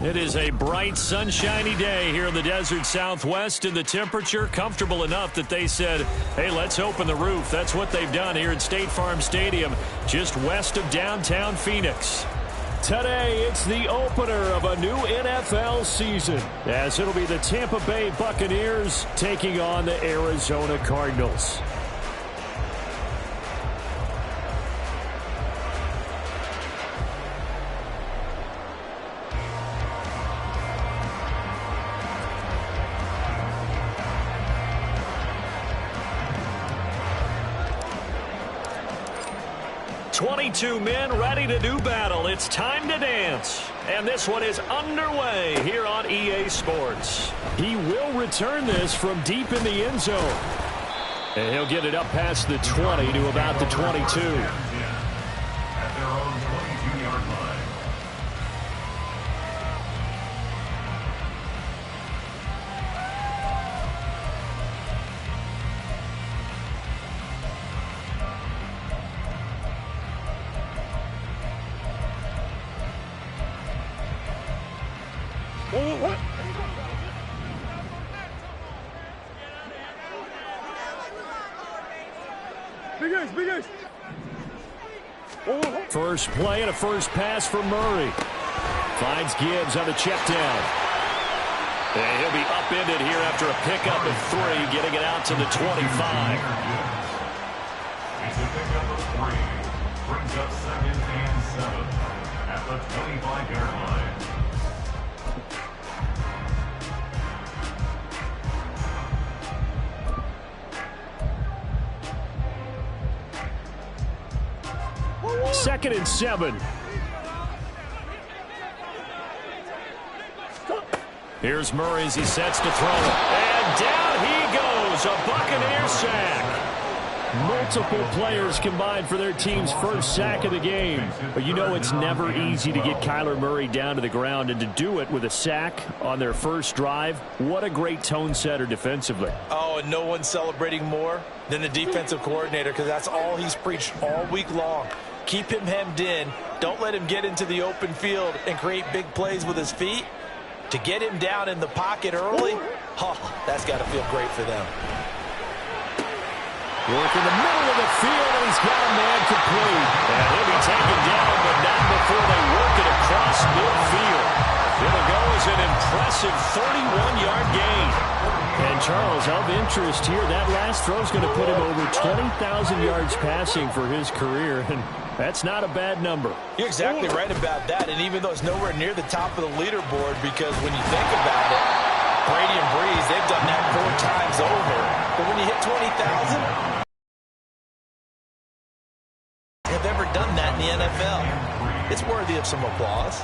It is a bright, sunshiny day here in the desert Southwest, and the temperature comfortable enough that they said, hey, let's open the roof. That's what they've done here at State Farm Stadium, just west of downtown Phoenix. Today, it's the opener of a new NFL season, as it'll be the Tampa Bay Buccaneers taking on the Arizona Cardinals. Two men ready to do battle. It's time to dance. And this one is underway here on EA Sports. He will return this from deep in the end zone. And he'll get it up past the 20 to about the 22. At their own 22-yard line. First play and a first pass for Murray. Finds Gibbs on the check down. And he'll be upended here after a pickup of 3, getting it out to the 25. It's a pickup of 3. Brings up 2nd and 7 at the 25-yard line. Second and 7. Here's Murray as he sets to throw. And down he goes. A Buccaneer sack. Multiple players combined for their team's first sack of the game. But you know it's never easy to get Kyler Murray down to the ground, and to do it with a sack on their first drive, what a great tone setter defensively. Oh, and no one's celebrating more than the defensive coordinator, because that's all he's preached all week long. Keep him hemmed in. Don't let him get into the open field and create big plays with his feet. To get him down in the pocket early, that's got to feel great for them. Work in the middle of the field, and he's got a man complete. And he'll be taken down, but not before they work it across midfield. It'll go as an impressive 31-yard gain. And And, Charles, of interest here, that last throw is going to put him over 20,000 yards passing for his career, and that's not a bad number. You're exactly right about that, and even though it's nowhere near the top of the leaderboard, because when you think about it, Brady and Breeze, they've done that 4 times over. But when you hit 20,000, have ever done that in the NFL? It's worthy of some applause.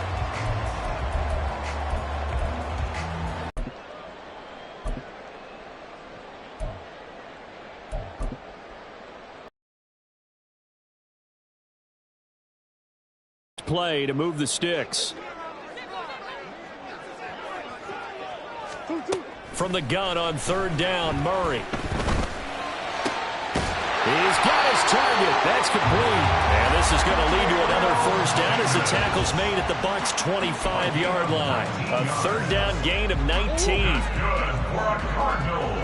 Play to move the sticks. From the gun on 3rd down, Murray. He's got his target. That's complete. And this is going to lead to another 1st down as the tackle's made at the Bucs' 25-yard line. A 3rd down gain of 19. Good for a Cardinals.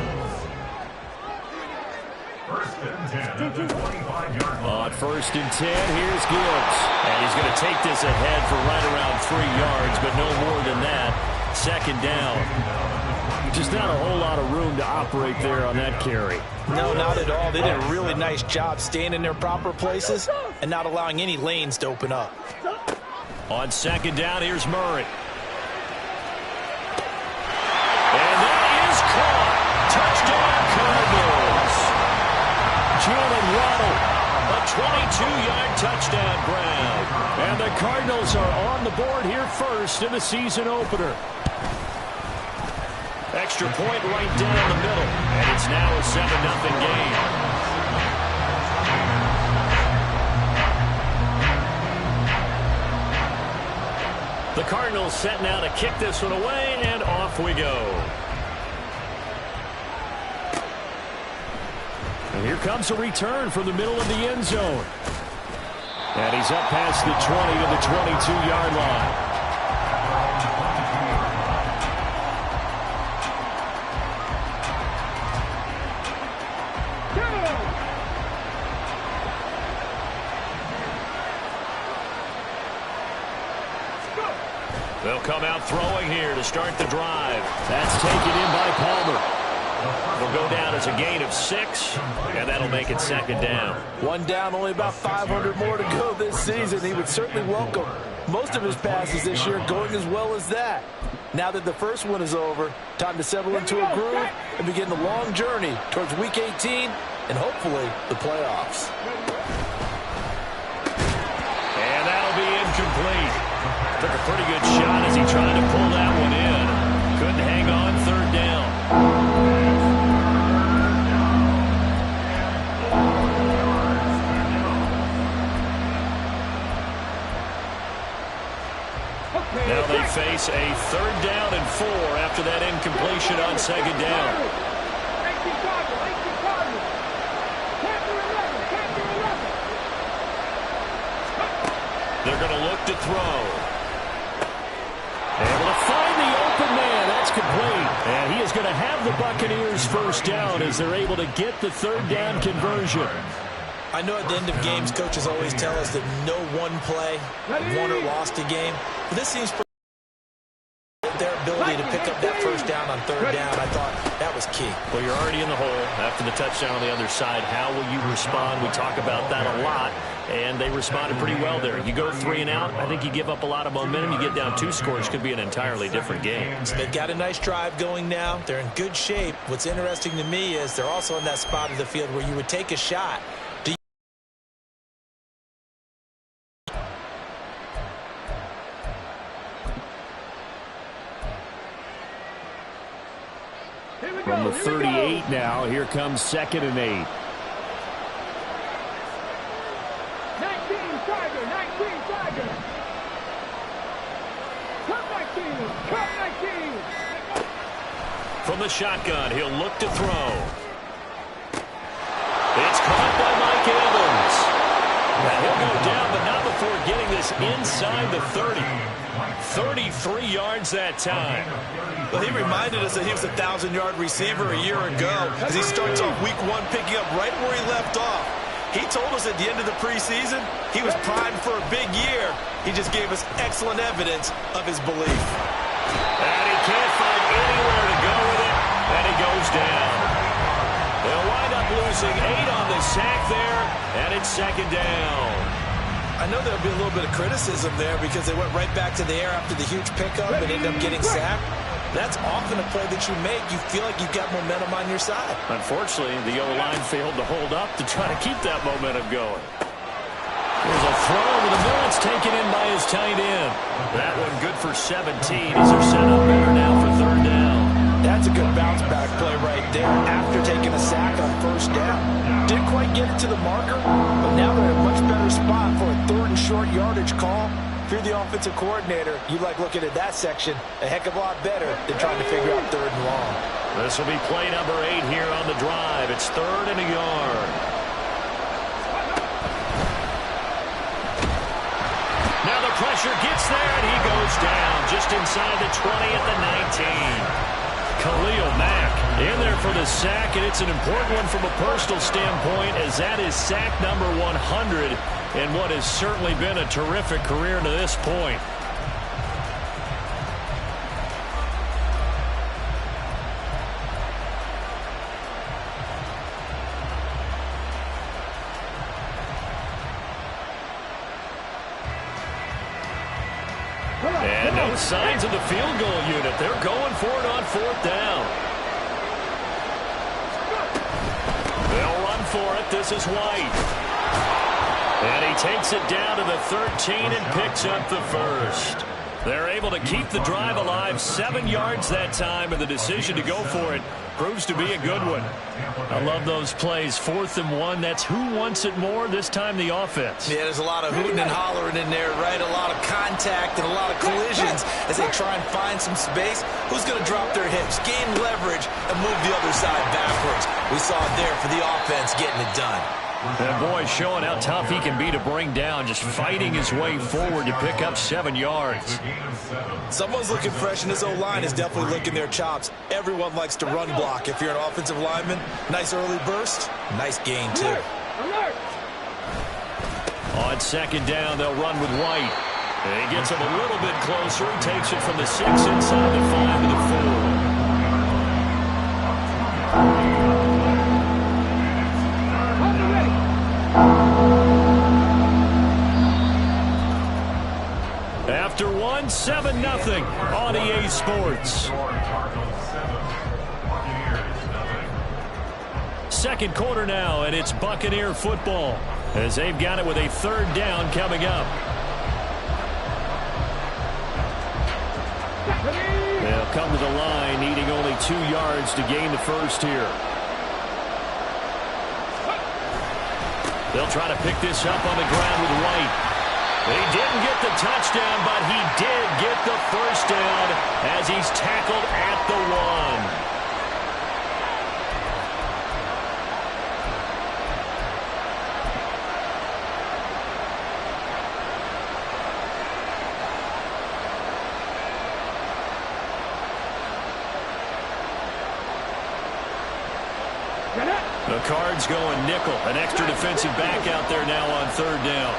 1st and 10 at the 25-yard line. On 1st and 10, here's Gibbs. And he's going to take this ahead for right around 3 yards, but no more than that. 2nd down. Just not a whole lot of room to operate there on that carry. No, not at all. They did a really nice job staying in their proper places and not allowing any lanes to open up. On 2nd down, here's Murray. And that is caught. Touchdown, Cardinals. Jalen Waddle, a 22-yard touchdown grab. And the Cardinals are on the board here first in the season opener. Extra point right down the middle. And it's now a 7-0 game. The Cardinals set now to kick this one away, and off we go. And here comes a return from the middle of the end zone. And he's up past the 20 to the 22-yard line. They'll come out throwing here to start the drive. That's taken in by Palmer. Will go down as a gain of 6, and that'll make it 2nd down. 1 down, only about 500 more to go this season. He would certainly welcome most of his passes this year going as well as that. Now that the first one is over, time to settle into a groove and begin the long journey towards Week 18 and hopefully the playoffs. And that'll be incomplete. Took a pretty good shot as he tried to pull that one in. Couldn't hang on 3rd down. Now they face a 3rd down and 4 after that incompletion on 2nd down. They're going to look to throw. Able to find the open man. That's complete. And he is going to have the Buccaneers 1st down as they're able to get the 3rd down conversion. I know at the end of games, coaches always tell us that no one play won or lost a game. But this seems their ability to pick up that 1st down on 3rd down, I thought that was key. Well, you're already in the hole after the touchdown on the other side. How will you respond? We talk about that a lot, and they responded pretty well there. You go 3 and out, I think you give up a lot of momentum. You get down 2 scores, could be an entirely different game. They've got a nice drive going now. They're in good shape. What's interesting to me is they're also in that spot of the field where you would take a shot. From the 38 now, here comes 2nd and 8. 19, Tiger, 19, Tiger. Cut 19. From the shotgun, he'll look to throw. It's caught by Mike Evans. Now he'll go down, but not before getting this inside the 30. 33 yards that time. Well, he reminded us that he was a 1,000-yard receiver a year ago as he starts off Week 1 picking up right where he left off. He told us at the end of the preseason he was primed for a big year. He just gave us excellent evidence of his belief. And he can't find anywhere to go with it, and he he goes down. They'll wind up losing 8 on the sack there, and it's second down. I know there'll be a little bit of criticism there because they went right back to the air after the huge pickup and ended up getting sacked. That's often a play that you make. You feel like you've got momentum on your side. Unfortunately, the O-line failed to hold up to try to keep that momentum going. There's a throw over the middle. It's taken in by his tight end. That one good for 17 as they're set up better now for third down. That's a good bounce back play right there after taking a sack on first down. Didn't quite get it to the marker, but now they're in a much better spot for a third and short yardage call. If you're the offensive coordinator, you like looking at that section a heck of a lot better than trying to figure out third and long. This will be play number 8 here on the drive. It's 3rd and a yard. Now the pressure gets there, and he goes down just inside the 20 at the 19. Khalil Mack in there for the sack, and it's an important one from a personal standpoint as that is sack number 100 in what has certainly been a terrific career to this point. And no signs of the field goal unit. They're going for it on 4th down. They'll run for it. This is White. And he takes it down to the 13 and picks up the first. They're able to keep the drive alive. 7 yards that time, and the decision to go for it proves to be a good one. I love those plays. 4th and 1. That's who wants it more. This time the offense. Yeah, there's a lot of hooting and hollering in there, right? A lot of contact and a lot of collisions as they try and find some space. Who's going to drop their hips, gain leverage, and move the other side backwards? We saw it there for the offense getting it done. And boy, showing how tough he can be to bring down, just fighting his way forward to pick up 7 yards. Someone's looking fresh, and his O-line is definitely licking their chops. Everyone likes to run block. If you're an offensive lineman, nice early burst, nice gain, too. On second down, they'll run with White. And he gets him a little bit closer. He takes it from the 6 inside the 5 to the 4. After 1, 7-0 on EA Sports. Second quarter now, and it's Buccaneer football as they've got it with a 3rd down coming up. They'll come to the line, needing only 2 yards to gain the first here. They'll try to pick this up on the ground with White. He didn't get the touchdown, but he did get the first down as he's tackled at the 1. The Cards going nickel. An extra defensive back out there now on 3rd down.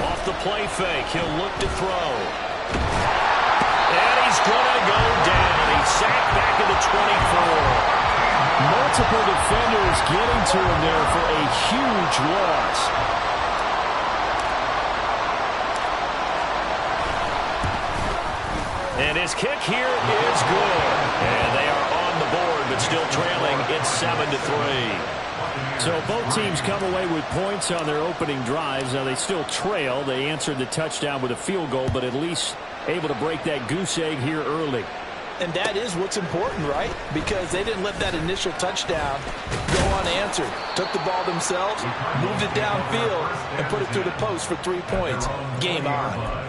Off the play fake, he'll look to throw. And he's going to go down. He's sacked back at the 24. Multiple defenders getting to him there for a huge loss. And his kick here is good. And they are on the board, but still trailing. It's 7-3. So both teams come away with points on their opening drives. Now they still trail. They answered the touchdown with a field goal, but at least able to break that goose egg here early. And that is what's important, right? Because they didn't let that initial touchdown go unanswered. Took the ball themselves, moved it downfield, and put it through the post for 3 points. Game on.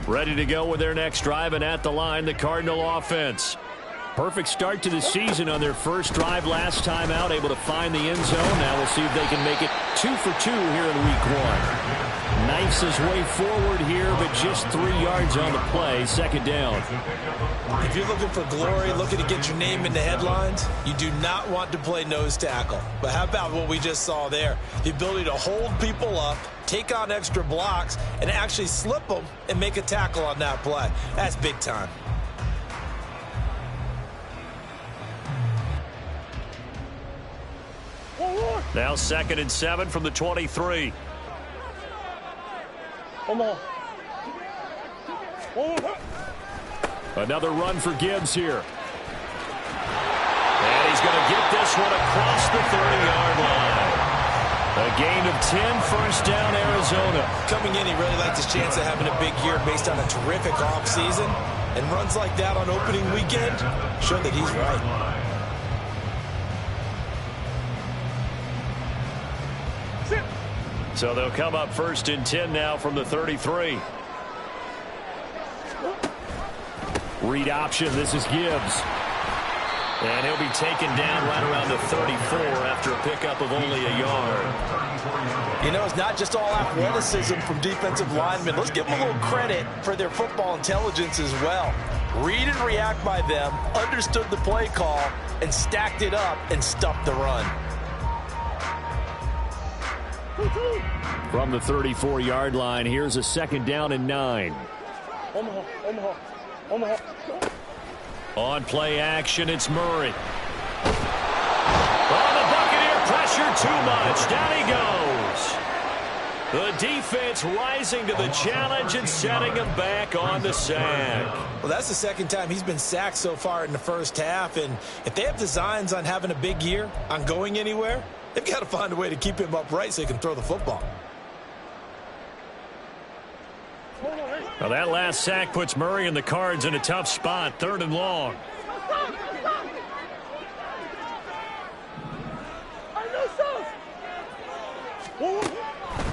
Ready to go with their next drive, and at the line, the Cardinal offense. Perfect start to the season on their first drive last time out, able to find the end zone. Now we'll see if they can make it 2 for 2 here in week 1. Knifes his way forward here, but just 3 yards on the play. Second down. If you're looking for glory, looking to get your name in the headlines, you do not want to play nose tackle. But how about what we just saw there? The ability to hold people up, take on extra blocks, and actually slip them and make a tackle on that play. That's big time. Now 2nd and 7 from the 23. Another run for Gibbs here. And he's going to get this one across the 30-yard line. A gain of 10, first down, Arizona. Coming in, he really liked his chance of having a big year based on a terrific offseason. And runs like that on opening weekend show that he's right. So they'll come up 1st and 10 now from the 33. Read option. This is Gibbs. And he'll be taken down right around the 34 after a pickup of only a yard. You know, it's not just all athleticism from defensive linemen. Let's give them a little credit for their football intelligence as well. Read and react by them, understood the play call, and stacked it up and stuffed the run. From the 34-yard line, here's a 2nd down and 9. On play action, it's Murray. Oh, the Buccaneer pressure too much. Down he goes. The defense rising to the challenge and setting him back on the sack. Well, that's the 2nd time he's been sacked so far in the first half. And if they have designs on having a big year, on going anywhere, they've got to find a way to keep him upright so he can throw the football. Well, that last sack puts Murray and the Cards in a tough spot, 3rd and long.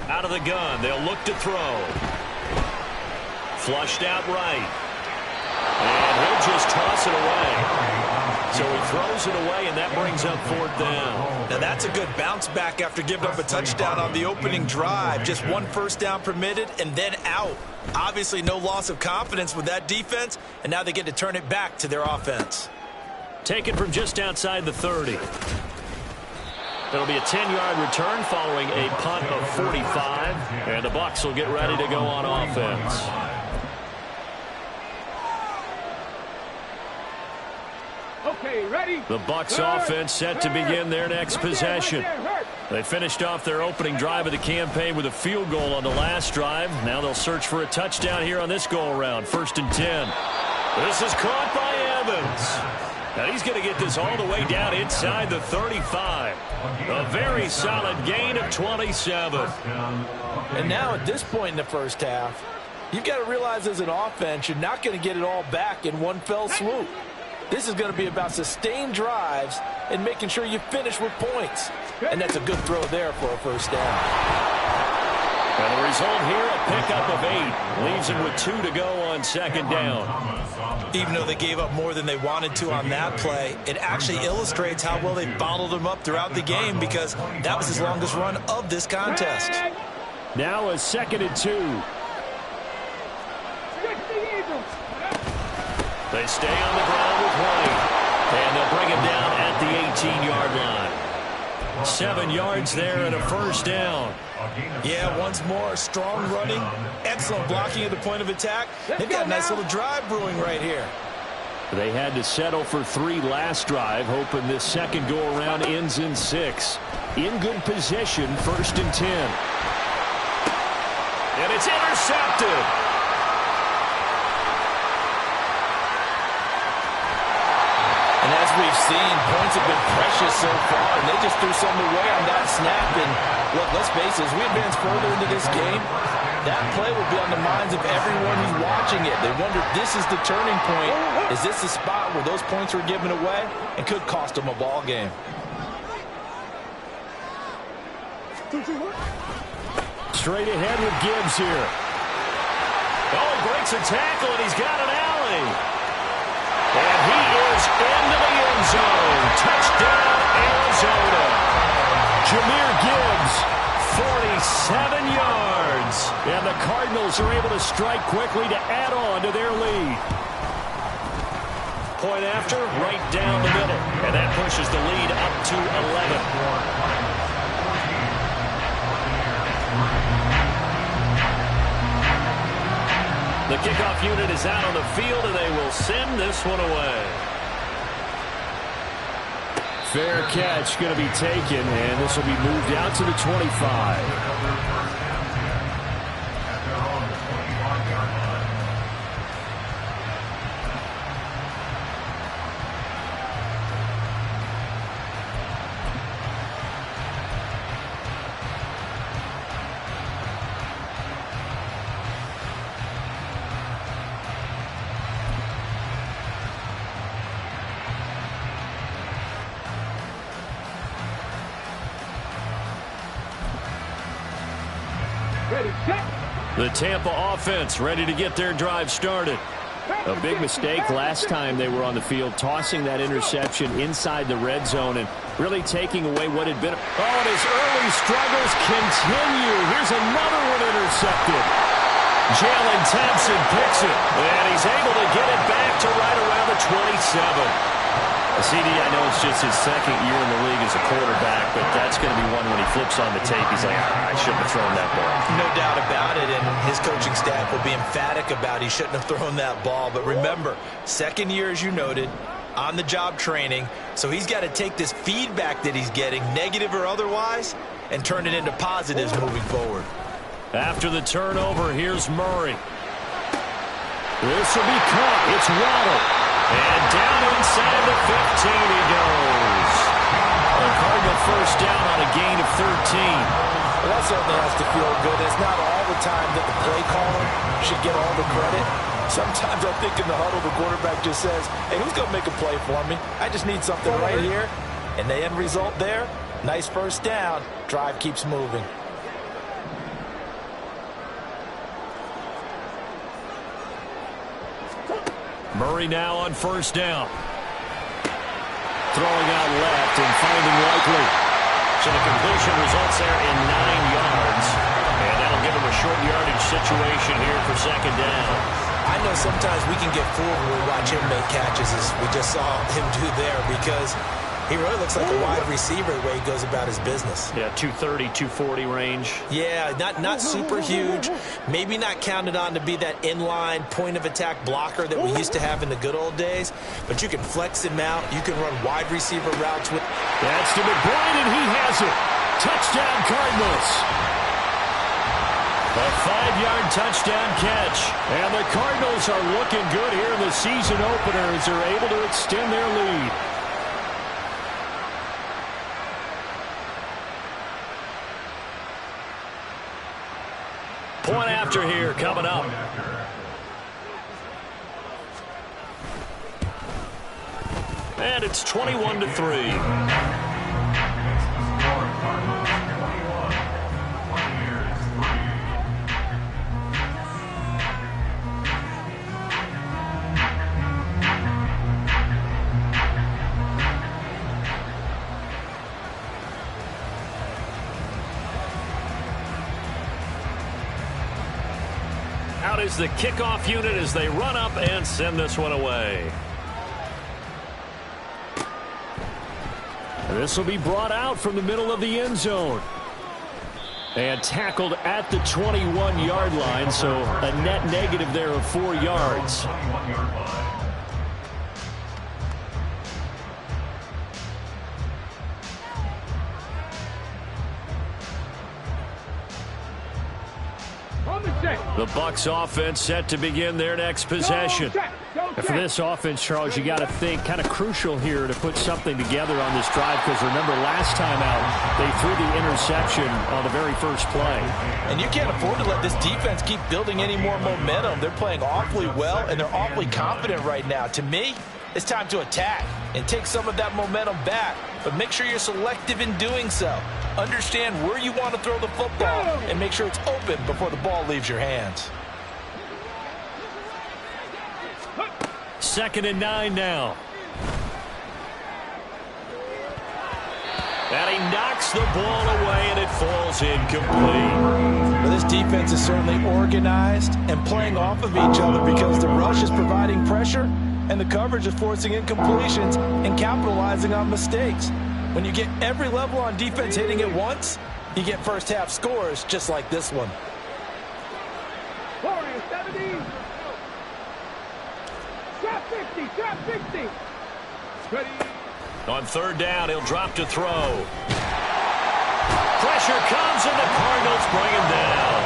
Out of the gun, they'll look to throw. Flushed out right. And he'll just toss it away. So he throws it away, and that brings up 4th down. Now that's a good bounce back after giving up a touchdown on the opening drive. Just 1 first down permitted and then out. Obviously no loss of confidence with that defense, and now they get to turn it back to their offense. Taken from just outside the 30. It'll be a 10-yard return following a punt of 45, and the Bucs will get ready to go on offense. Okay, ready? The Bucs offense set to begin their next possession. They finished off their opening drive of the campaign with a field goal on the last drive. Now they'll search for a touchdown here on this go-around. 1st and 10. This is caught by Evans. Now he's going to get this all the way down inside the 35. A very solid gain of 27. And now at this point in the first half, you've got to realize as an offense, you're not going to get it all back in one fell swoop. This is going to be about sustained drives and making sure you finish with points. And that's a good throw there for a first down. And the result here, a pickup of 8. Leaves him with 2 to go on 2nd down. Even though they gave up more than they wanted to on that play, it actually illustrates how well they bottled him up throughout the game because that was his longest run of this contest. Now a 2nd and 2. They stay on the ground with White. And they'll bring him down at the 18-yard line. 7 yards there and a first down. Yeah, once more, strong running, excellent blocking at the point of attack. They've got a nice little drive brewing right here. They had to settle for 3 last drive, hoping this second go-around ends in 6. In good position, 1st and 10. And it's intercepted. And as we've seen, points have been precious so far, and they just threw some away on that snap. And look, let's face it, as we advance further into this game, that play will be on the minds of everyone who's watching it. They wonder if this is the turning point. Is this the spot where those points were given away and could cost them a ball game? Straight ahead with Gibbs here. Oh, he breaks a tackle, and he's got an alley. And he is into the end zone. Touchdown, Arizona. Jahmyr Gibbs, 47 yards. And the Cardinals are able to strike quickly to add on to their lead. Point after, right down the middle. And that pushes the lead up to 11. The kickoff unit is out on the field, and they will send this one away. Fair catch going to be taken, and this will be moved out to the 25. The Tampa offense ready to get their drive started. A big mistake last time they were on the field, tossing that interception inside the red zone and really taking away what had been. Oh, and his early struggles continue. Here's another one intercepted. Jalen Thompson picks it, and he's able to get it back to right around the 27. CD, I know it's just his second year in the league as a quarterback, but that's going to be one when he flips on the tape. He's like, I shouldn't have thrown that ball. No doubt about it, and his coaching staff will be emphatic about he shouldn't have thrown that ball. But remember, second year, as you noted, on-the-job training, so he's got to take this feedback that he's getting, negative or otherwise, and turn it into positives moving forward. After the turnover, here's Murray. This will be caught. It's Waddle. And down inside the 15 he goes. A Cardinal first down on a gain of 13. Well, that certainly has to feel good. It's not all the time that the play caller should get all the credit. Sometimes I think in the huddle the quarterback just says, hey, who's going to make a play for me? I just need something right here. And the end result there, nice first down. Drive keeps moving. Murray now on first down. Throwing out left and finding Likely. So the completion results there in 9 yards. And that'll give him a short yardage situation here for second down. I know sometimes we can get fooled when we watch him make catches, as we just saw him do there, because he really looks like a wide receiver the way he goes about his business. Yeah, 230, 240 range. Yeah, not super huge. Maybe not counted on to be that inline point-of-attack blocker that we used to have in the good old days. But you can flex him out. You can run wide receiver routes with. That's to McBride, and he has it. Touchdown, Cardinals. A 5-yard touchdown catch. And the Cardinals are looking good here in the season opener as they're able to extend their lead. Point after here coming up. And it's 21-3. Out is the kickoff unit as they run up and send this one away. And this will be brought out from the middle of the end zone. And tackled at the 21-yard line, so a net negative there of 4 yards. The Bucs offense set to begin their next possession. And for this offense, Charles, you got to think kind of crucial here to put something together on this drive, because remember last time out they threw the interception on the very first play. And you can't afford to let this defense keep building any more momentum. They're playing awfully well, and they're awfully confident right now. To me, it's time to attack and take some of that momentum back, but make sure you're selective in doing so. Understand where you want to throw the football and make sure it's open before the ball leaves your hands. 2nd and 9 now. And he knocks the ball away, and it falls incomplete. Well, this defense is certainly organized and playing off of each other because the rush is providing pressure and the coverage is forcing incompletions and capitalizing on mistakes. When you get every level on defense hitting at once, you get first half scores just like this one. 70. Trap 50, trap 50. Ready. On third down, he'll drop to throw. Pressure comes, and the Cardinals bring him down.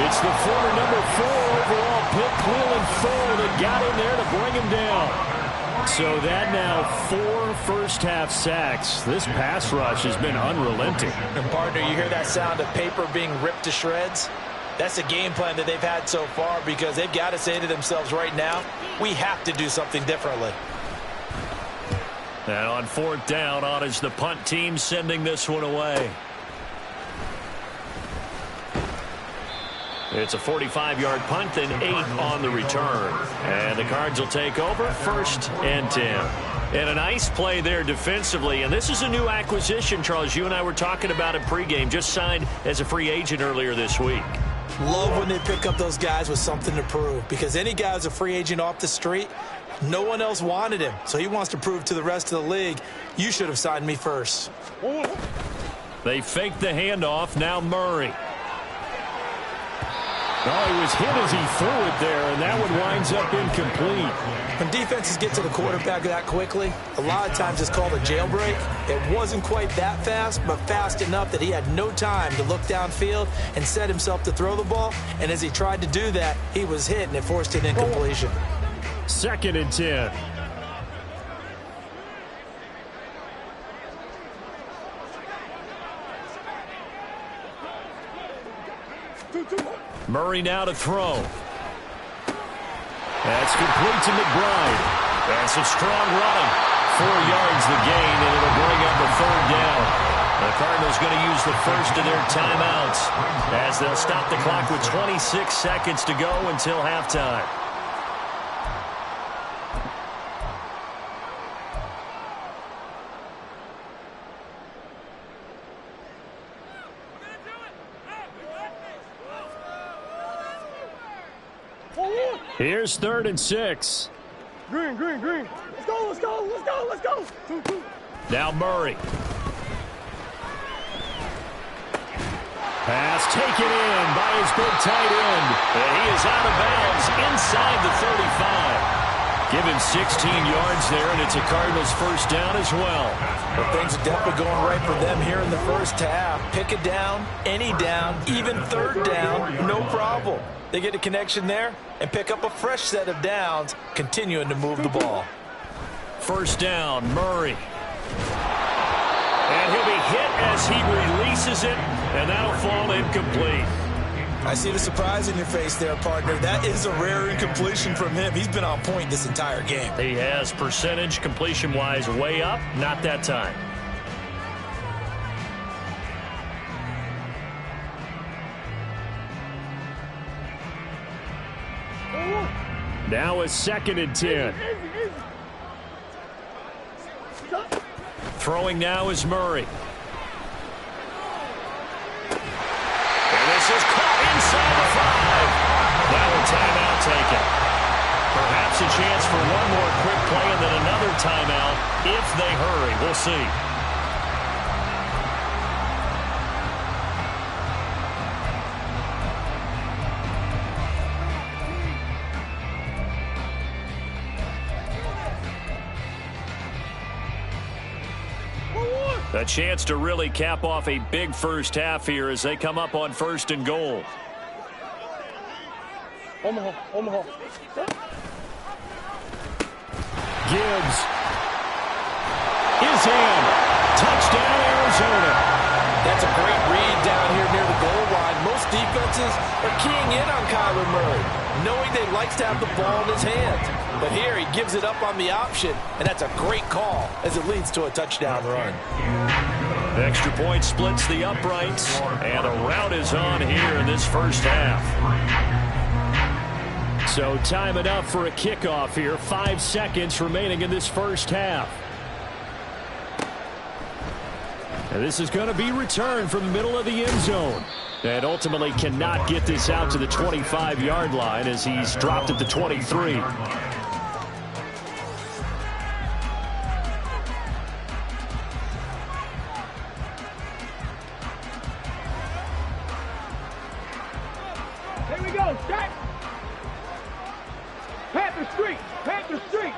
It's the former number 4 overall pick, Cleveland Full, that got in there to bring him down. So that now 4 first-half sacks. This pass rush has been unrelenting. And, partner, you hear that sound of paper being ripped to shreds? That's a game plan that they've had so far because they've got to say to themselves right now, we have to do something differently. And on fourth down, on is the punt team sending this one away. It's a 45-yard punt and 8 on the return. And the Cards will take over, 1st and 10. And a nice play there defensively. And this is a new acquisition, Charles. You and I were talking about it pregame. Just signed as a free agent earlier this week. Love when they pick up those guys with something to prove. Because any guy who's a free agent off the street, no one else wanted him. So he wants to prove to the rest of the league, you should have signed me first. They fake the handoff. Now Murray. Oh, he was hit as he threw it there, and that one winds up incomplete. When defenses get to the quarterback that quickly, a lot of times it's called a jailbreak. It wasn't quite that fast, but fast enough that he had no time to look downfield and set himself to throw the ball. And as he tried to do that, he was hit, and it forced an incompletion. 2nd and 10. Murray now to throw. That's complete to McBride. That's a strong run. 4 yards the gain, and it'll bring up a 3rd down. The Cardinals going to use the first of their timeouts as they'll stop the clock with 26 seconds to go until halftime. Here's 3rd and 6. Green. Let's go. Now Murray. Pass taken in by his big tight end. And he is out of bounds inside the 35. Give him 16 yards there, and it's a Cardinals first down as well. Well, things are definitely going right for them here in the first half. Pick a down, any down, even 3rd down, no problem. They get a connection there and pick up a fresh set of downs, continuing to move the ball. First down, Murray. And he'll be hit as he releases it, and that'll fall incomplete. I see the surprise in your face there, partner. That is a rare incompletion from him. He's been on point this entire game. He has percentage completion-wise way up, not that time. Now it's 2nd and 10. Throwing now is Murray. And this is caught inside the 5. Now a timeout taken. Perhaps a chance for one more quick play and then another timeout if they hurry. We'll see. A chance to really cap off a big first half here as they come up on 1st and goal. Omaha. Gibbs is in. Touchdown, Arizona. That's a great read down here near the goal line. Most defenses are keying in on Kyler Murray, knowing they likes to have the ball in his hands. But here he gives it up on the option, and that's a great call as it leads to a touchdown run. Extra point splits the uprights, and a rout is on here in this first half. So time enough for a kickoff here. 5 seconds remaining in this first half. And this is going to be returned from the middle of the end zone. And ultimately cannot get this out to the 25-yard line as he's dropped at the 23. Here we go, Jack. Panther Street, Panther Street.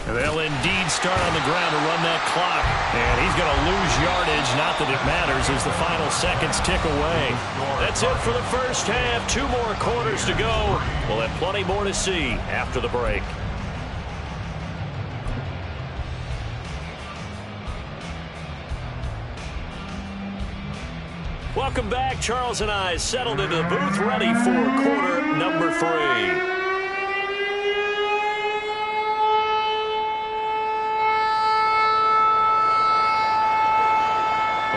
They'll indeed start on the ground to run that clock. And he's going to lose yardage. Not that it matters as the final seconds tick away. That's it for the first half. 2 more quarters to go. We'll have plenty more to see after the break. Welcome back. Charles and I settled into the booth, ready for quarter number 3.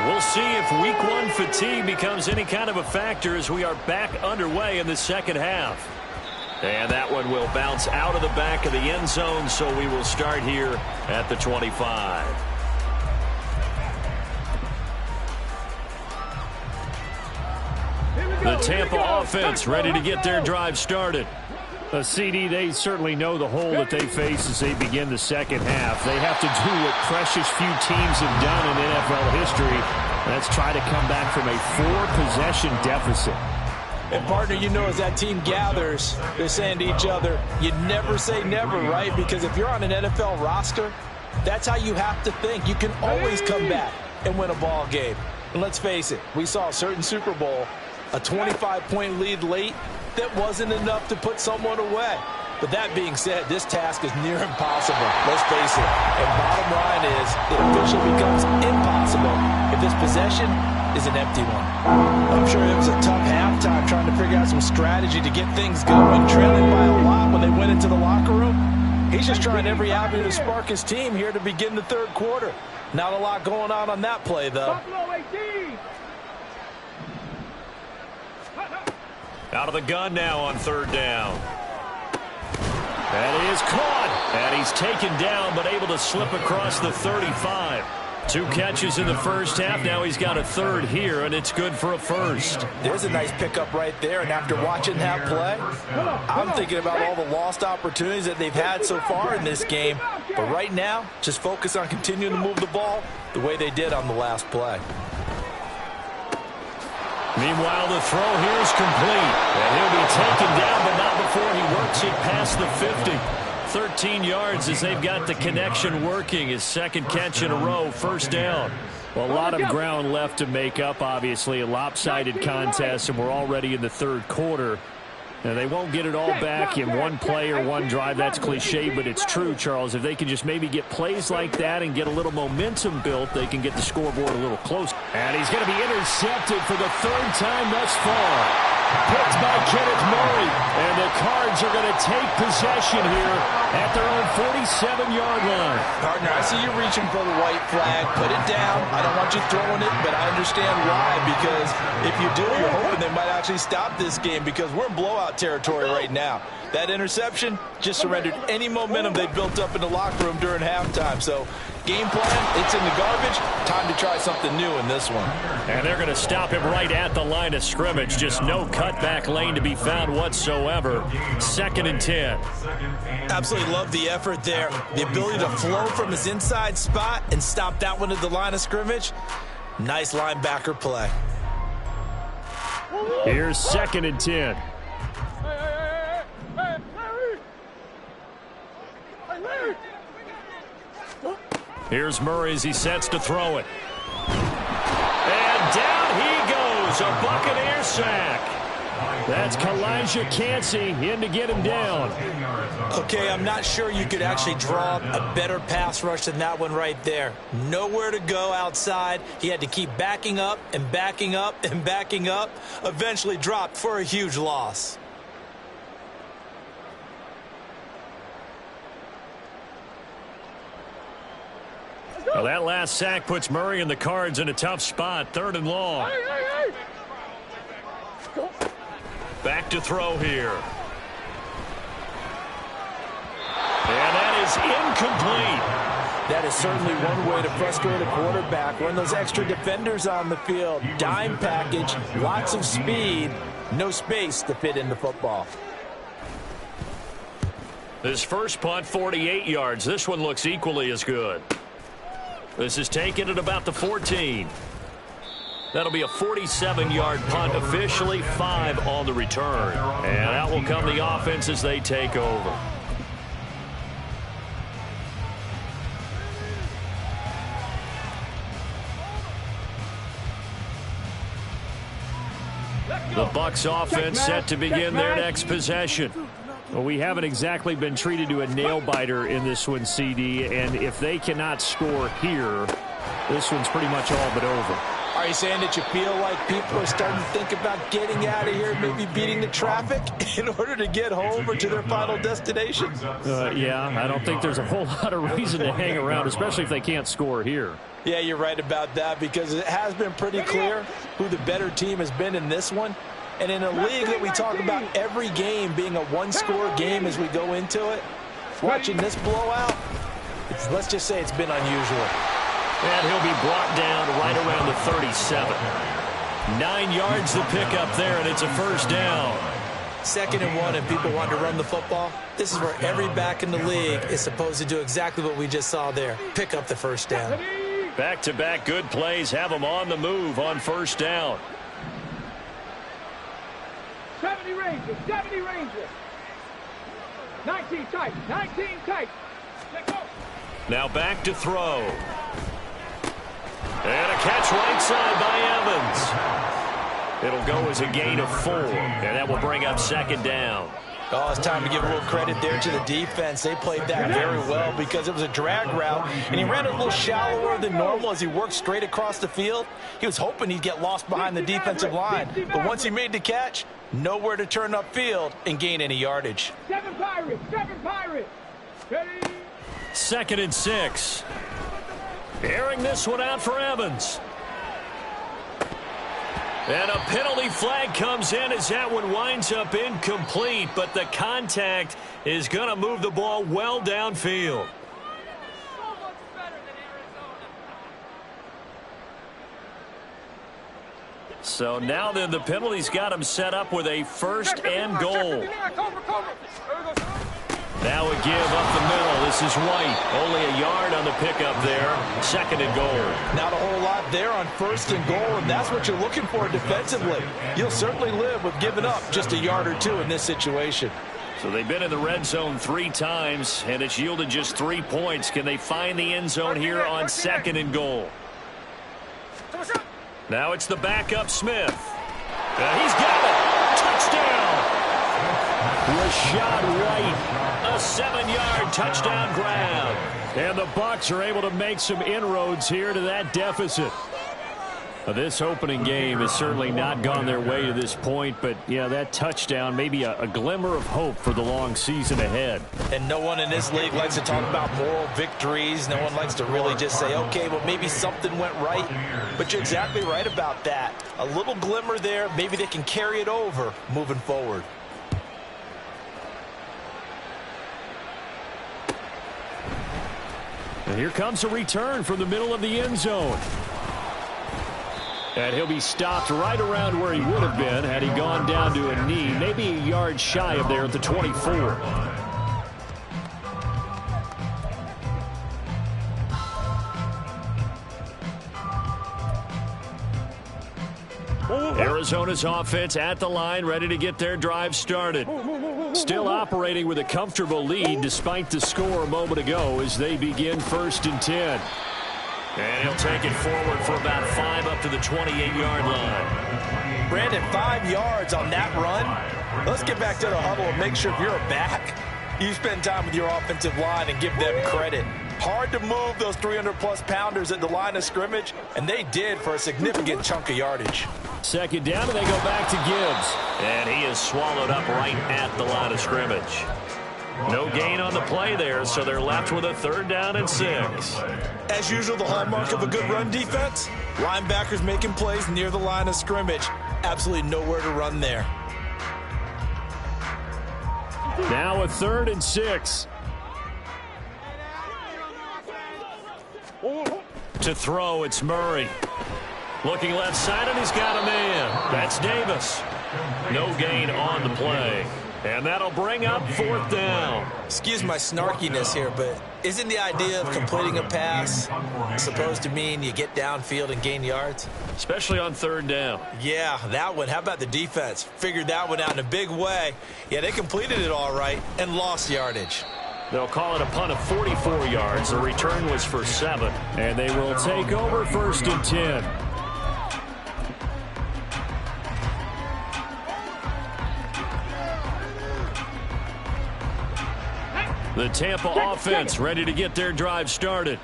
We'll see if week 1 fatigue becomes any kind of a factor as we are back underway in the second half. And that one will bounce out of the back of the end zone, so we will start here at the 25. The Tampa offense ready to get their drive started. CD, they certainly know the hole that they face as they begin the second half. They have to do what precious few teams have done in NFL history. That's try to come back from a 4-possession deficit. And, partner, you know, as that team gathers, they're saying to each other, you never say never, right? Because if you're on an NFL roster, that's how you have to think. You can always come back and win a ball game. And let's face it, we saw a certain Super Bowl, a 25-point lead late, that wasn't enough to put someone away. But that being said, this task is near impossible. Let's face it. And bottom line is, it officially becomes impossible if this possession is an empty one. I'm sure it was a tough halftime trying to figure out some strategy to get things going, trailing by a lot when they went into the locker room. He's just trying every avenue to spark his team here to begin the third quarter. Not a lot going on that play, though. Out of the gun now on third down. That is caught. And he's taken down but able to slip across the 35. 2 catches in the first half. Now he's got a third here, and it's good for a first. There's a nice pickup right there, and after watching that play, I'm thinking about all the lost opportunities that they've had so far in this game. But right now, just focus on continuing to move the ball the way they did on the last play. Meanwhile, the throw here is complete. And he'll be taken down, but not before he works it past the 50. 13 yards as they've got the connection working. His second catch in a row, first down. Well, a lot of ground left to make up, obviously. A lopsided contest, and we're already in the third quarter. Now, they won't get it all back in one play or one drive. That's cliche, but it's true, Charles. If they can just maybe get plays like that and get a little momentum built, they can get the scoreboard a little closer. And he's going to be intercepted for the 3rd time thus far. Picked by Kenneth Murray. And the Cards are going to take possession here at their own 47-yard line. Partner, I see you reaching for the white flag. Put it down. I don't want you throwing it, but I understand why. Because if you do, you're hoping they might actually stop this game because we're in blowout territory right now. That interception just surrendered any momentum they built up in the locker room during halftime. So, game plan, it's in the garbage. Time to try something new in this one. And they're going to stop him right at the line of scrimmage. Just no cutback lane to be found whatsoever. 2nd and 10. Absolutely love the effort there. The ability to flow from his inside spot and stop that one at the line of scrimmage. Nice linebacker play. Here's 2nd and 10. Here's Murray as he sets to throw it. And down he goes. A Buccaneer sack. That's Kalijah Cansey in to get him down. Okay, I'm not sure you could actually draw a better pass rush than that one right there. Nowhere to go outside. He had to keep backing up and backing up and backing up. Eventually dropped for a huge loss. Well, that last sack puts Murray and the Cards in a tough spot. 3rd and long. Back to throw here. And that is incomplete. That is certainly one way to frustrate a quarterback. Run those extra defenders on the field. Dime package, lots of speed, no space to fit in the football. This first punt, 48 yards. This one looks equally as good. This is taken at about the 14. That'll be a 47-yard punt, officially 5 on the return. And that will come the offense as they take over. The Bucs offense set to begin their next possession. Well, we haven't exactly been treated to a nail-biter in this one, CD, and if they cannot score here, this one's pretty much all but over. Are you saying that you feel like people are starting to think about getting out of here, maybe beating the traffic in order to get home or to their final destination? Yeah, I don't think there's a whole lot of reason to hang around, especially if they can't score here. Yeah, you're right about that, because it has been pretty clear who the better team has been in this one. And in a league that we talk about every game being a one-score game as we go into it, watching this blowout, let's just say it's been unusual. And he'll be brought down right around the 37. 9 yards to pick up there, and it's a first down. 2nd and 1, and people want to run the football. This is where every back in the league is supposed to do exactly what we just saw there. Pick up the first down. Back-to-back good plays have them on the move on first down. 70 Rangers, 70 Rangers. 19 tight, 19 tight. Let's go. Now back to throw. And a catch right side by Evans. It'll go as a gain of 4, and that will bring up 2nd down. Oh, it's time to give a little credit there to the defense. They played that very well because it was a drag route, and he ran a little shallower than normal as he worked straight across the field. He was hoping he'd get lost behind the defensive line, but once he made the catch, nowhere to turn upfield and gain any yardage. 7 Pirates, 7 Pirates. Ready? 2nd and 6. Airing this one out for Evans. And a penalty flag comes in as that one winds up incomplete, but the contact is going to move the ball well downfield. So now then the penalty's got him set up with a 1st and goal. Now a give up the middle. This is White. Only a yard on the pickup there. 2nd and goal. Not a whole lot there on 1st and goal, and that's what you're looking for defensively. You'll certainly live with giving up just a yard or 2 in this situation. So they've been in the red zone 3 times, and it's yielded just 3 points. Can they find the end zone here on 2nd and goal? Now it's the backup Smith. He's got it. Touchdown. Rashad White. A 7-yard touchdown grab. And the Bucs are able to make some inroads here to that deficit. This opening game has certainly not gone their way to this point, but yeah, that touchdown may be a glimmer of hope for the long season ahead. And no one in this league likes to talk about moral victories. No one likes to really just say, okay, well, maybe something went right. But you're exactly right about that. A little glimmer there. Maybe they can carry it over moving forward. And here comes a return from the middle of the end zone. And he'll be stopped right around where he would have been had he gone down to a knee, maybe a yard shy of there at the 24. Arizona's offense at the line, ready to get their drive started. Still operating with a comfortable lead despite the score a moment ago as they begin 1st and 10. And he'll take it forward for about 5 up to the 28-yard line. Brandon, 5 yards on that run. Let's get back to the huddle and make sure if you're a back, you spend time with your offensive line and give them credit. Hard to move those 300-plus pounders at the line of scrimmage, and they did for a significant chunk of yardage. 2nd down, and they go back to Gibbs. And he is swallowed up right at the line of scrimmage. No gain on the play there, so they're left with a 3rd down and 6. As usual, the hallmark of a good run defense, linebackers making plays near the line of scrimmage. Absolutely nowhere to run there. Now a 3rd and 6. To throw, it's Murray. Looking left side, and he's got a man. That's Davis. No gain on the play. And that'll bring up 4th down. Excuse my snarkiness here, but isn't the idea of completing a pass supposed to mean you get downfield and gain yards? Especially on 3rd down. Yeah, that one. How about the defense? Figured that one out in a big way. Yeah, they completed it all right and lost yardage. They'll call it a punt of 44 yards. The return was for 7. And they will take over 1st and 10. The Tampa offense ready to get their drive started.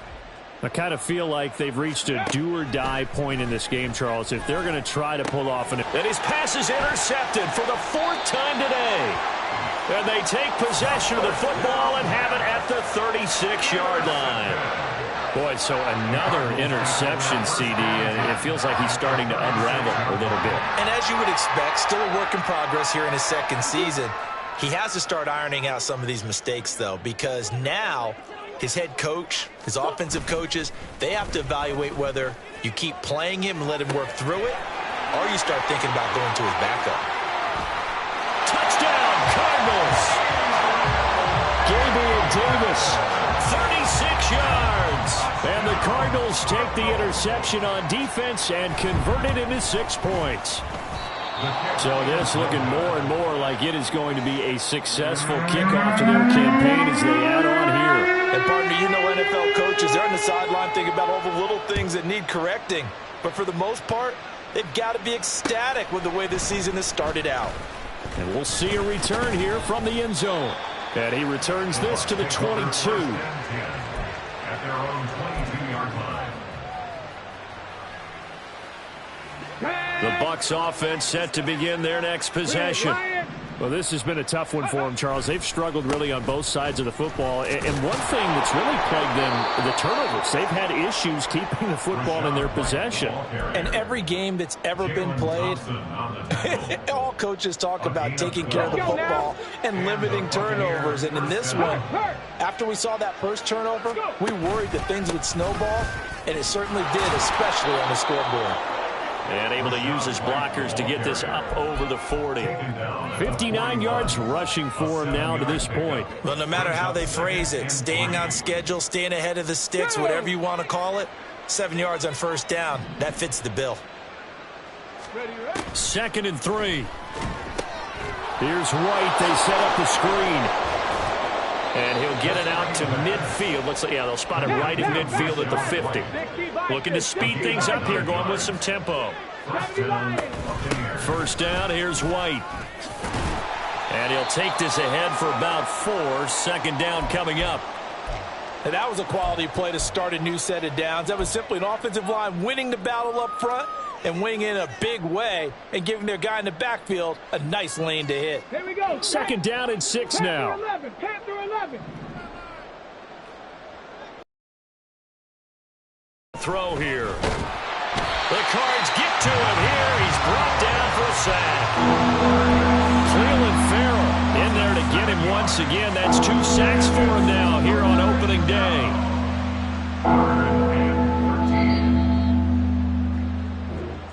I kind of feel like they've reached a do-or-die point in this game, Charles, if they're going to try to pull off an... And his pass is intercepted for the 4th time today. And they take possession of the football and have it at the 36-yard line. Boy, so another interception, CD, and it feels like he's starting to unravel a little bit. And as you would expect, still a work in progress here in his 2nd season. He has to start ironing out some of these mistakes, though, because now his head coach, his offensive coaches, they have to evaluate whether you keep playing him and let him work through it, or you start thinking about going to his backup. Touchdown, Cardinals! Gabriel Davis, 36 yards! and the Cardinals take the interception on defense and convert it into 6 points. So this looking more and more like it is going to be a successful kickoff to their campaign as they add on here. And pardon me, you know NFL coaches, they're on the sideline thinking about all the little things that need correcting. But for the most part, they've got to be ecstatic with the way this season has started out. And we'll see a return here from the end zone. And he returns this to the 22. At their own 22-yard line. The Bucs offense set to begin their next possession. Well, this has been a tough one for them, Charles. They've struggled really on both sides of the football. And one thing that's really plagued them, the turnovers. They've had issues keeping the football in their possession. And every game that's ever been played, all coaches talk about taking care of the football and limiting turnovers. And in this one, after we saw that first turnover, we worried that things would snowball, and it certainly did, especially on the scoreboard. And able to use his blockers to get this up over the 40. 59 yards rushing for him now to this point. Well, no matter how they phrase it, staying on schedule, staying ahead of the sticks, whatever you want to call it, 7 yards on 1st down, that fits the bill. 2nd and 3. Here's White. They set up the screen. And he'll get it out to midfield. Looks like, yeah, they'll spot him right in midfield at the 50. Looking to speed things up here, going with some tempo. 1st down, here's White. And he'll take this ahead for about 4. 2nd down coming up. And that was a quality play to start a new set of downs. That was simply an offensive line winning the battle up front and winning in a big way and giving their guy in the backfield a nice lane to hit. Here we go. 2nd down and 6 now. 11, Panther 11. Throw here. The Cards get to him here. He's brought down for a sack. Cleveland Farrell in there to get him once again. That's 2 sacks for him now here on opening day.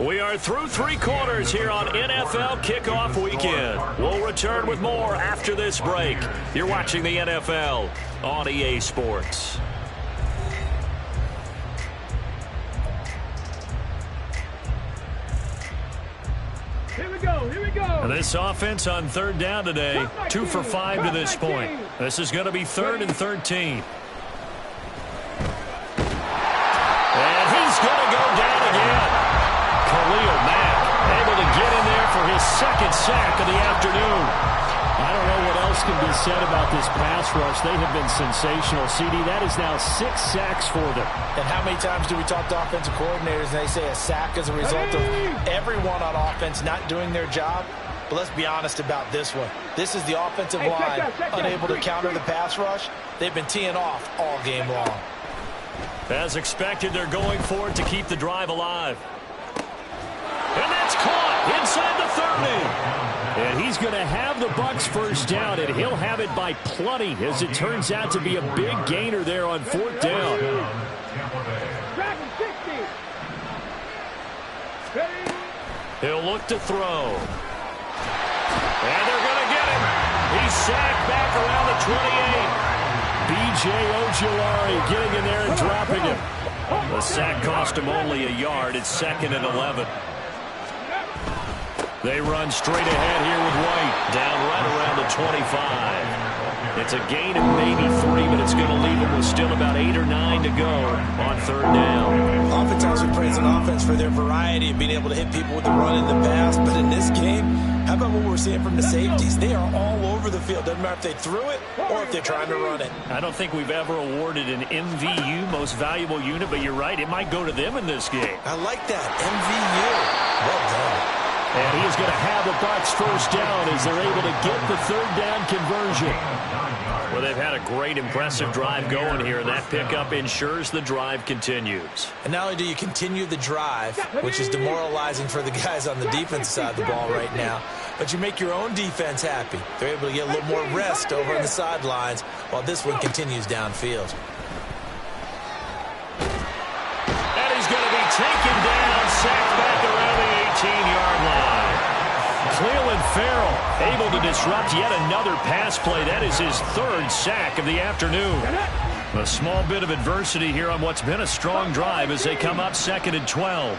We are through 3 quarters here on NFL Kickoff Weekend. We'll return with more after this break. You're watching the NFL on EA Sports. Here we go. Here we go. This offense on 3rd down today, 2 for 5 to this point. This is going to be 3rd and 13. And he's going to go down again. Khalil Mack able to get in there for his 2nd sack of the afternoon. I don't know what else can be said about this pass rush. They have been sensational. CD, that is now 6 sacks for them. And how many times do we talk to offensive coordinators and they say a sack as a result of everyone on offense not doing their job? But let's be honest about this one. This is the offensive line unable to counter the pass rush. They've been teeing off all game long. As expected, they're going for it to keep the drive alive. And that's caught inside the 30. And he's going to have the Bucs 1st down, and he'll have it by plenty, as it turns out to be a big gainer there on 4th down. He'll look to throw. And they're going to get him. He's sacked back around the 28. B.J. Ojulari getting in there and dropping him. The sack cost him only a yard. It's 2nd and 11. They run straight ahead here with White. Down right around the 25. It's a gain of maybe 3, but it's going to leave them with still about 8 or 9 to go on 3rd down. Oftentimes we praise an offense for their variety of being able to hit people with the run and the pass, but in this game, how about what we're seeing from the safeties? They are all over the field. Doesn't matter if they threw it or if they're trying to run it. I don't think we've ever awarded an MVU, most valuable unit, but you're right, it might go to them in this game. I like that, MVU. Well done. And he's going to have a Bucs 1st down as they're able to get the 3rd down conversion. Well, they've had a great, impressive drive going here, and that pickup ensures the drive continues. And not only do you continue the drive, which is demoralizing for the guys on the defense side of the ball right now, but you make your own defense happy. They're able to get a little more rest over on the sidelines while this one continues downfield. And he's going to be taken down, sacked back around the 18-yard line. Cleveland Farrell able to disrupt yet another pass play. That is his 3rd sack of the afternoon. A small bit of adversity here on what's been a strong drive as they come up 2nd and 12.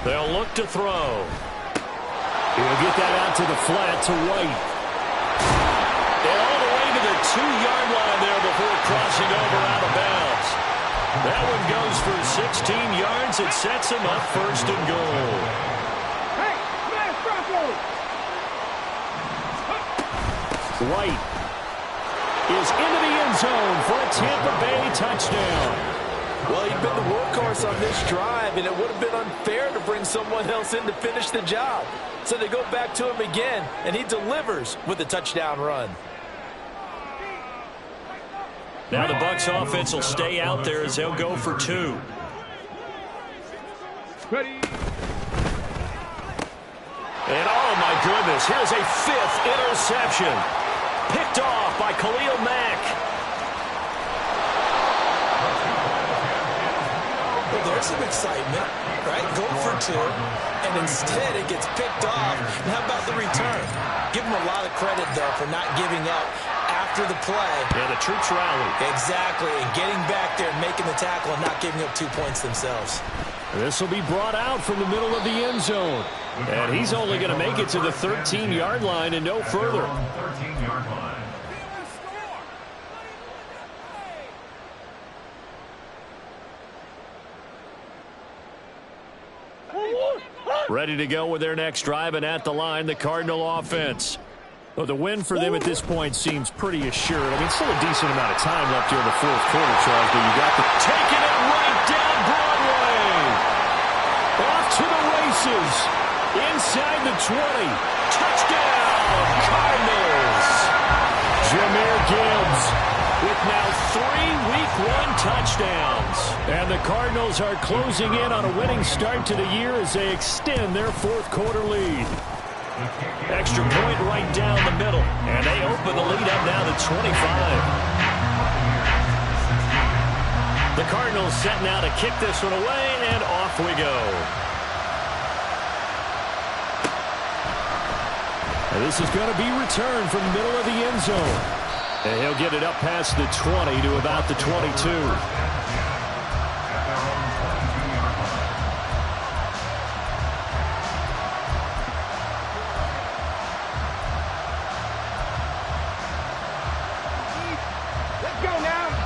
They'll look to throw. He'll get that out to the flat to White. And all the way to the 2-yard line there before crossing over out of bounds. That one goes for 16 yards. It sets him up 1st and goal. White is into the end zone for a Tampa Bay touchdown. Well, he'd been the workhorse on this drive, and it would have been unfair to bring someone else in to finish the job. So they go back to him again, and he delivers with a touchdown run. Now the Bucs offense will stay out there as they'll go for 2. Ready. And oh my goodness, here's a 5th interception. Picked off by Khalil Mack. Well, there's some excitement, right? Go for 2, and instead it gets picked off. And how about the return? Give him a lot of credit, though, for not giving up after the play. Yeah, the troops rallied. Exactly, and getting back there and making the tackle and not giving up 2 points themselves. This will be brought out from the middle of the end zone. And he's only going to make it to the 13-yard line and no further. 13-yard line. Ready to go with their next drive, and at the line, the Cardinal offense. Well, the win for them at this point seems pretty assured. I mean, still a decent amount of time left here in the 4th quarter, Charles, but you got the... Taking it right down Broadway. Off to the races. Inside the 20. Touchdown, Cardinals. Jahmyr Gibbs with now 3 Week 1 touchdowns. And the Cardinals are closing in on a winning start to the year as they extend their 4th quarter lead. Extra point right down the middle. And they open the lead up now to 25. The Cardinals set now to kick this one away, and off we go. And this is going to be returned from the middle of the end zone. And he'll get it up past the 20 to about the 22.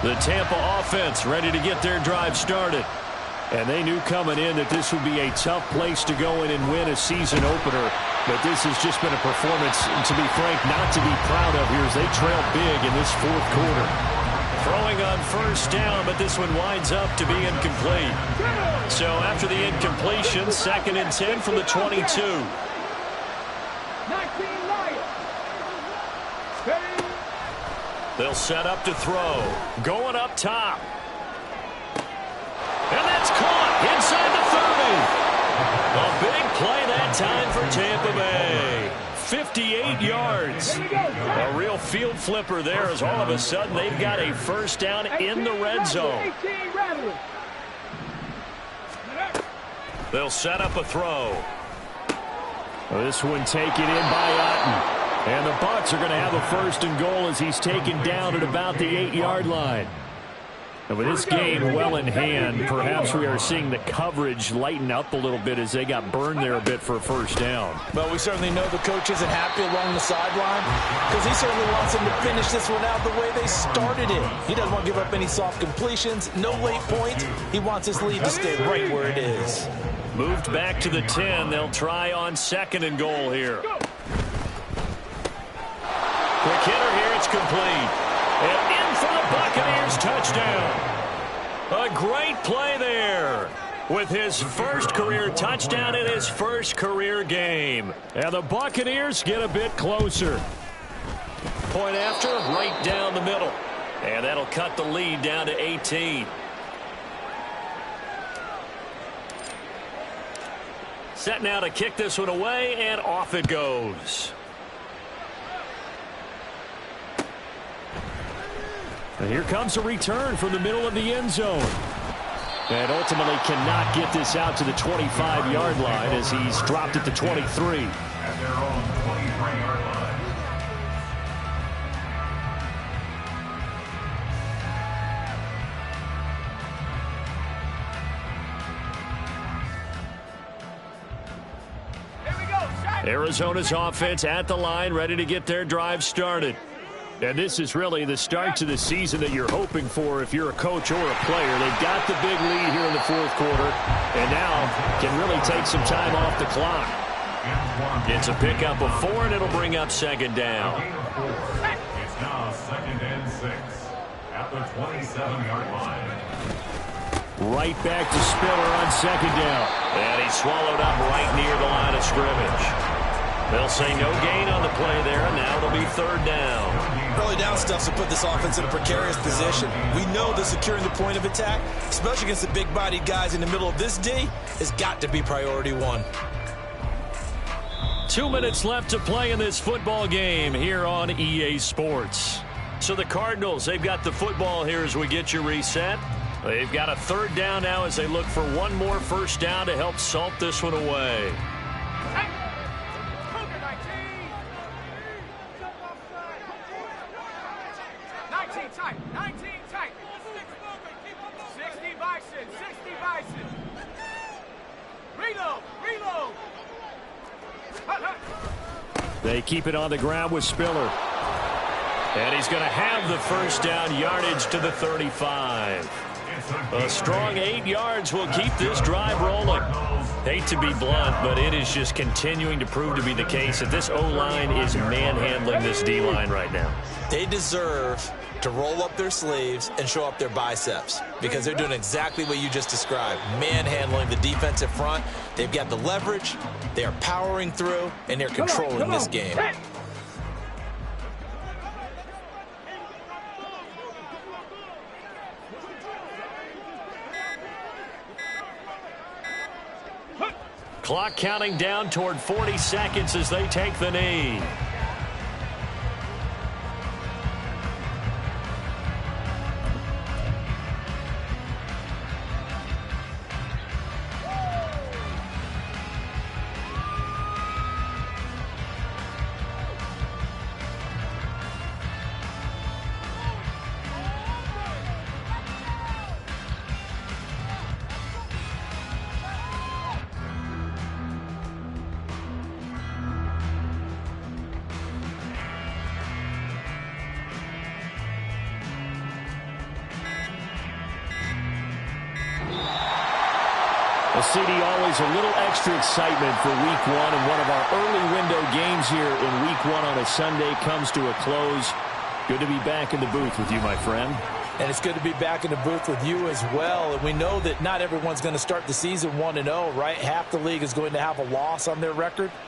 The Tampa offense ready to get their drive started. And they knew coming in that this would be a tough place to go in and win a season opener. But this has just been a performance, to be frank, not to be proud of here as they trail big in this 4th quarter. Throwing on 1st down, but this one winds up to be incomplete. So after the incompletion, 2nd and 10 from the 22. 19 Lions. Ready. They'll set up to throw. Going up top. And that's caught inside the 30. A big play that time for Tampa Bay. 58 yards. A real field flipper there as all of a sudden they've got a 1st down in the red zone. They'll set up a throw. This one taken in by Otten. And the Bucs are going to have a 1st and goal as he's taken down at about the 8-yard line. And with this game well in hand, perhaps we are seeing the coverage lighten up a little bit as they got burned there a bit for a 1st down. Well, we certainly know the coach isn't happy along the sideline because he certainly wants them to finish this one out the way they started it. He doesn't want to give up any soft completions, no late points. He wants his lead to stay right where it is. Moved back to the 10. They'll try on 2nd and goal here. Quick hitter here. It's complete. And in for the Buccaneers touchdown. A great play there with his 1st career touchdown in his 1st career game. And the Buccaneers get a bit closer. Point after, right down the middle. And that'll cut the lead down to 18. Set now to kick this one away, and off it goes. And here comes a return from the middle of the end zone. And ultimately cannot get this out to the 25-yard line as he's dropped at the 23. At their own 23-yard line. Arizona's offense at the line, ready to get their drive started. And this is really the start to the season that you're hoping for if you're a coach or a player. They've got the big lead here in the 4th quarter, and now can really take some time off the clock. It's a pickup of 4, and it'll bring up 2nd down. It's now 2nd and 6 at the 27-yard line. Right back to Spiller on 2nd down. And he's swallowed up right near the line of scrimmage. They'll say no gain on the play there, and now it'll be 3rd down. Early down stuff to put this offense in a precarious position. We know that securing the point of attack, especially against the big-bodied guys in the middle of this D, has got to be priority 1. 2 minutes left to play in this football game here on EA Sports. So the Cardinals, they've got the football here as we get you reset. They've got a 3rd down now as they look for one more 1st down to help salt this one away. 19 tight. 60 Bison. Reload. They keep it on the ground with Spiller. And he's going to have the 1st down, yardage to the 35. A strong 8 yards will keep this drive rolling. Hate to be blunt, but it is just continuing to prove to be the case that this O-line is manhandling this D-line right now. They deserve to roll up their sleeves and show up their biceps because they're doing exactly what you just described, manhandling the defensive front. They've got the leverage, they are powering through, and they're controlling this game. Clock counting down toward 40 seconds as they take the knee. CD, always a little extra excitement for Week 1, and one of our early window games here in Week 1 on a Sunday comes to a close. Good to be back in the booth with you, my friend. And it's good to be back in the booth with you as well. And we know that not everyone's going to start the season 1-0, right? Half the league is going to have a loss on their record.